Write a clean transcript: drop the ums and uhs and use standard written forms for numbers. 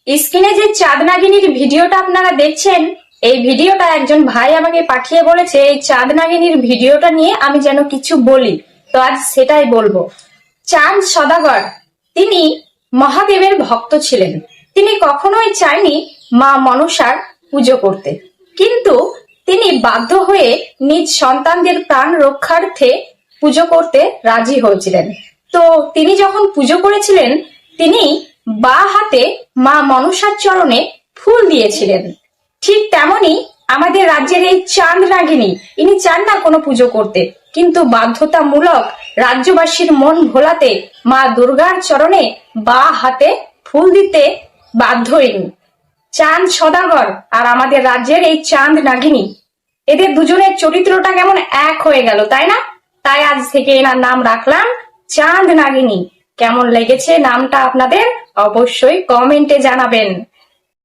স্ক্রিনে যে চাঁদ নাগিনীর ভিডিওটা আপনারা দেখছেন, এই ভিডিওটা একজন ভাই আমাকে পাঠিয়ে বলেছে এই চাঁদ নাগিনীর ভিডিওটা নিয়ে আমি যেন কিছু বলি, তো আজ সেটাই বলবো। চাঁদ সদাগর তিনি মহাদেবের ভক্ত ছিলেন। তিনি কখনোই চায়নি মা মনসার পুজো করতে, কিন্তু তিনি বাধ্য হয়ে নিজ সন্তানদের প্রাণ রক্ষার্থে পুজো করতে রাজি হয়েছিলেন। তো তিনি যখন পুজো করেছিলেন, তিনি বাঁ হাতে মা মনসার চরণে ফুল দিয়েছিলেন। ঠিক তেমনি আমাদের রাজ্যের এই চাঁদ নাগিনী, ইনি চান না কোনো পুজো করতে, কিন্তু বাধ্যতামূলক রাজ্যবাসীর মন ভোলাতে মা দুর্গার চরণে বাঁ হাতে ফুল দিতে বাধ্য ইনি। চাঁদ সদাগর আর আমাদের রাজ্যের এই চাঁদ নাগিনী, এদের দুজনের চরিত্রটা কেমন এক হয়ে গেল, তাই না? তাই আজ থেকে এনার নাম রাখলাম চাঁদ নাগিনী। কেমন লেগেছে নামটা আপনাদের অবশ্যই কমেন্টে জানাবেন।